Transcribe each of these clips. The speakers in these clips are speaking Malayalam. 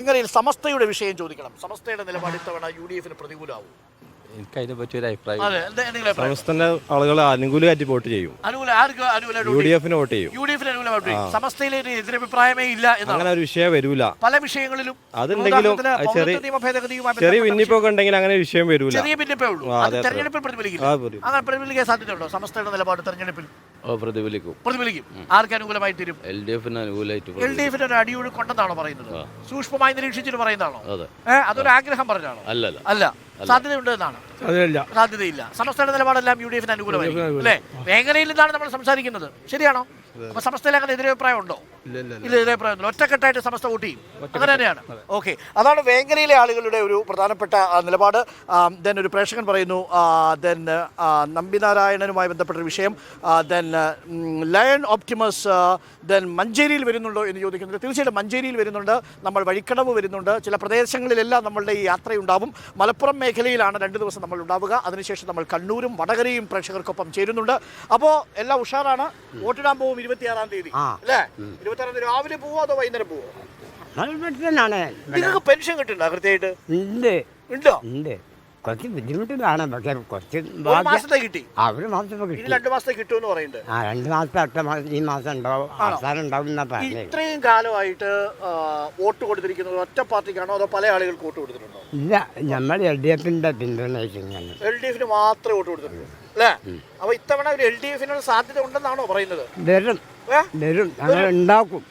ഇങ്ങനെ സമസ്തയുടെ വിഷയം ചോദിക്കണം. സമസ്തയുടെ നിലപാട് ഇത്തവണ യുഡിഎഫിന് പ്രതികൂലമാവും. എനിക്ക് അതിനെ പറ്റിയൊരു അഭിപ്രായം. സമസ്തന്റെ ആളുകൾ അനുകൂലമായിട്ട് വോട്ട് ചെയ്യും. യുഡിഎഫിന് വോട്ട് ചെയ്യും. സമസ്തയിലെ എതിരഭിപ്രായമേ ഇല്ല. അങ്ങനെ ഒരു വിഷയം വരൂല. പല വിഷയങ്ങളിലും അതുണ്ടെങ്കിലും ചെറിയ ഭിന്നിപ്പൊക്കെ ഉണ്ടെങ്കിൽ അങ്ങനെ വിഷയം വരൂല. ചെറിയ ഭിന്നിപ്പേ ഉള്ളൂ. തെരഞ്ഞെടുപ്പിൽ പ്രതിഫലിക്കില്ല. അങ്ങനെ പ്രതിഫലിക്കാൻ സാധ്യതയുണ്ടോ സമസ്തയുടെ നിലപാട് തെരഞ്ഞെടുപ്പിൽ? പ്രതിഫലിക്കും. ആർക്ക് അനുകൂലമായി തീരും? എൽഡിഎഫിന് അനുകൂലമായിട്ട്. എൽഡിഎഫിന് ഒരു അടിയൊഴു കൊണ്ടെന്നാണോ പറയുന്നത്? സൂക്ഷ്മമായി നിരീക്ഷിച്ചിട്ട് പറയുന്നതാണോ? അതൊരു ആഗ്രഹം പറഞ്ഞാണോ? അല്ല, സാധ്യതയുണ്ട് എന്നാണ്. സാധ്യതയില്ല. സമസ്തയുടെ നിലപാടെല്ലാം യുഡിഎഫിന് അനുകൂലമായി അല്ലേ? മേഖലയിൽ നിന്നാണ് നമ്മൾ സംസാരിക്കുന്നത്. ശരിയാണോ? അപ്പൊ സമസ്തയിൽ അങ്ങനെ എതിരഭിപ്രായം ഉണ്ടോ? ഇല്ല, എതിരഭിപ്രായം ഒറ്റക്കെട്ടായിട്ട് സമസ്ത വോട്ട് ചെയ്യും. അങ്ങനെ തന്നെയാണ്. ഓക്കെ, അതാണ് വേങ്ങരയിലെ ആളുകളുടെ ഒരു പ്രധാനപ്പെട്ട നിലപാട്. ദെൻ ഒരു പ്രേക്ഷകൻ പറയുന്നു, ദെൻ നമ്പിനാരായണനുമായി ബന്ധപ്പെട്ട ഒരു വിഷയം, ദെൻ ലയൺ ഓപ്റ്റിമസ്, ദെൻ മഞ്ചേരിയിൽ വരുന്നുണ്ടോ എന്ന് ചോദിക്കുന്നുണ്ട്. തീർച്ചയായിട്ടും മഞ്ചേരിയിൽ വരുന്നുണ്ട്, നമ്മൾ വഴിക്കടവ് വരുന്നുണ്ട്, ചില പ്രദേശങ്ങളിലെല്ലാം നമ്മളുടെ ഈ യാത്രയുണ്ടാവും. മലപ്പുറം മേഖലയിലാണ് 2 ദിവസം നമ്മൾ ഉണ്ടാവുക. അതിനുശേഷം നമ്മൾ കണ്ണൂരും വടകരയും പ്രേക്ഷകർക്കൊപ്പം ചേരുന്നുണ്ട്. അപ്പോൾ എല്ലാം ഉഷാറാണ്. വോട്ടിടാൻ പോകും 26-ാം തീയതി അല്ലേ? 26-ാം തീയതി രാവിലെ പോവോ അതോ വൈകുന്നേരം പോവോ? നിങ്ങൾക്ക് പെൻഷൻ കിട്ടുന്നുണ്ടോ കൃത്യമായിട്ട്? ഉണ്ടോ? കുറച്ച് ബുദ്ധിമുട്ടിലാണ്. പക്ഷെ കുറച്ച് മാസത്തെ കിട്ടി. 2 മാസത്തെ കിട്ടുമെന്ന് പറയുന്നുണ്ട്. 2 മാസത്തെ അടുത്ത മാസം ഈ മാസം ഉണ്ടാവും, അവസാനം ഉണ്ടാവും. ഇത്രയും കാലമായിട്ട് വോട്ട് കൊടുത്തിരിക്കുന്നത് ഒറ്റ പാർട്ടിക്കാണോ അതോ പല ആളുകൾക്ക് വോട്ട് കൊടുത്തിട്ടുണ്ടോ? ഇല്ല, നമ്മൾ LDFിന്റെ പിന്തുണയിച്ചിങ്ങനെ. LDFിന് മാത്രമേ വോട്ട് കൊടുത്തിട്ടുള്ളൂ അല്ലേ? അപ്പൊ ഇത്തവണ ഒരു LDFിനുള്ള സാധ്യത ഉണ്ടെന്നാണോ പറയുന്നത്? വരും, അങ്ങനെ ഉണ്ടാക്കും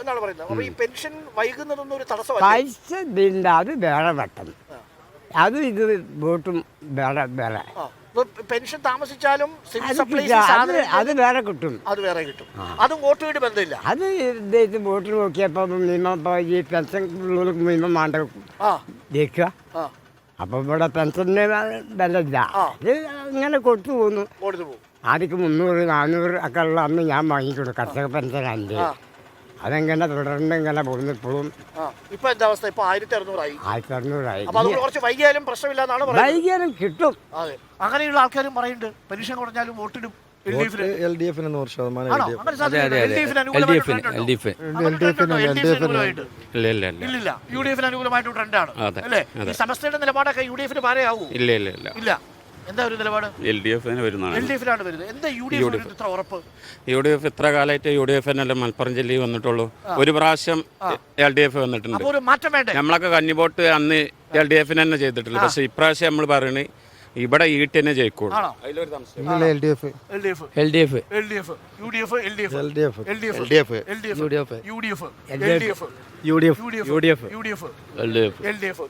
എന്നാണ് പറയുന്നത്. അപ്പൊ ഈ പെൻഷൻ വൈകുന്നതൊന്നും ഒരു തടസ്സമല്ല. പൈസ ബില്ല് അത് വേറെ പെട്ടെന്ന്, അത് ഇത് വോട്ടും വേറെ. പെൻഷൻ താമസിച്ചാലും അത് വേറെ കിട്ടും. അതും വോട്ടുമായിട്ട് ബന്ധമില്ല. അത് വോട്ട് നോക്കിയപ്പോ മിനിമം ഈ പെൻഷൻ മിനിമം വേണ്ട ജയിക്കുക. അപ്പൊ ഇവിടെ പെൻഷന് വിലയില്ല. ഇത് ഇങ്ങനെ കൊടുത്തു പോകുന്നു. ആദ്യം 300, 400 ഒക്കെ ഉള്ള അന്ന് ഞാൻ വാങ്ങിക്കൊടുക്കും. കർഷക പെൻഷൻ അല്ലേ, അതെങ്ങനെ തുടർന്ന് ഇങ്ങനെ പോകുന്നു. ഇപ്പോഴും ഇപ്പൊ എന്താ അവസ്ഥ? ഇപ്പൊ 1600 കുറച്ച് വൈകിയാലും പ്രശ്നമില്ലാന്നാണ് വൈകിയാലും കിട്ടും. അങ്ങനെയുള്ള ആൾക്കാരും പറയുന്നുണ്ട് പെൻഷൻ കുറഞ്ഞാലും വോട്ടിടും. LDFിന് 100%. യുഡിഎഫിന് അനുകൂലമായിട്ട് ട്രെൻഡാണ് അല്ലേ? ഈ സമസ്തയുടെ നിലപാടൊക്കെ യുഡിഎഫിന് പാരയാവൂ? ഇല്ല. എന്താ ഒരു നിലപാട്? LDFിന് വരുന്നതാണ്. LDFിലാണ് വരുന്നത്. എന്താ യുഡിഎഫ് ഇത്ര ഉറപ്പ്? യുഡിഎഫ് ഇത്ര കാലമായിട്ട് യുഡിഎഫിനല്ലേ മലപ്പുറം ജില്ലയിൽ വന്നിട്ടുള്ളൂ. ഒരു പ്രാവശ്യം LDF വന്നിട്ടുണ്ട്. അപ്പോൾ ഒരു മാറ്റം വേണ്ടേ? നമ്മളൊക്കെ കന്നിവോട്ട് അന്ന് LDFിന് തന്നെ ചെയ്തിട്ടില്ല. പക്ഷെ ഇപ്രാവശ്യം നമ്മൾ പറയണേ ഇവിടെ ഈട്ട് തന്നെ ജയിക്കുള്ളൂ.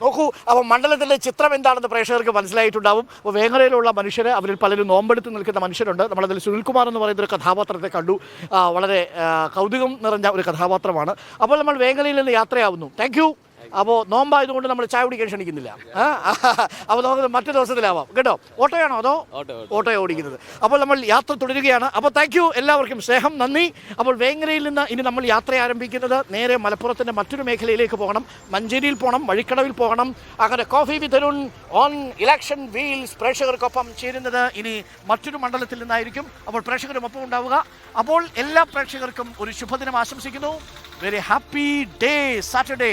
നോക്കൂ, അപ്പോൾ മണ്ഡലത്തിലെ ചിത്രം എന്താണെന്ന് പ്രേക്ഷകർക്ക് മനസ്സിലായിട്ടുണ്ടാവും. അപ്പോൾ വേങ്ങരയിലുള്ള മനുഷ്യർ, അവരിൽ പലരും നോമ്പെടുത്ത് നിൽക്കുന്ന മനുഷ്യരുണ്ട്. നമ്മളതിൽ സുനിൽകുമാർ എന്ന് പറയുന്ന ഒരു കഥാപാത്രത്തെ കണ്ടു. വളരെ കൗതുകം നിറഞ്ഞ ഒരു കഥാപാത്രമാണ്. അപ്പോൾ നമ്മൾ വേങ്ങരയിൽ നിന്ന് യാത്രയാവുന്നു. Thank you. അപ്പോൾ നോമ്പായതുകൊണ്ട് നമ്മൾ ചായ കുടിക്കാൻ ക്ഷണിക്കുന്നില്ല. അപ്പോൾ നമുക്ക് മറ്റു ദിവസത്തിലാവാം കേട്ടോ. ഓട്ടോയാണോ അതോ ഓട്ടോയോ ഓടിക്കുന്നത്? അപ്പോൾ നമ്മൾ യാത്ര തുടരുകയാണ്. അപ്പോൾ താങ്ക് യു എല്ലാവർക്കും, സ്നേഹം, നന്ദി. അപ്പോൾ വേങ്ങരയിൽ നിന്ന് ഇനി നമ്മൾ യാത്ര ആരംഭിക്കുന്നത് നേരെ മലപ്പുറത്തിൻ്റെ മറ്റൊരു മേഖലയിലേക്ക് പോകണം. മഞ്ചേരിയിൽ പോകണം, വഴിക്കടവിൽ പോകണം. അങ്ങനെ coffee with Arun on election wheels പ്രേക്ഷകർക്കൊപ്പം ചേരുന്നത് ഇനി മറ്റൊരു മണ്ഡലത്തിൽ നിന്നായിരിക്കും. അപ്പോൾ പ്രേക്ഷകരും ഒപ്പം ഉണ്ടാവുക. അപ്പോൾ എല്ലാ പ്രേക്ഷകർക്കും ഒരു ശുഭദിനം ആശംസിക്കുന്നു. Very happy day Saturday.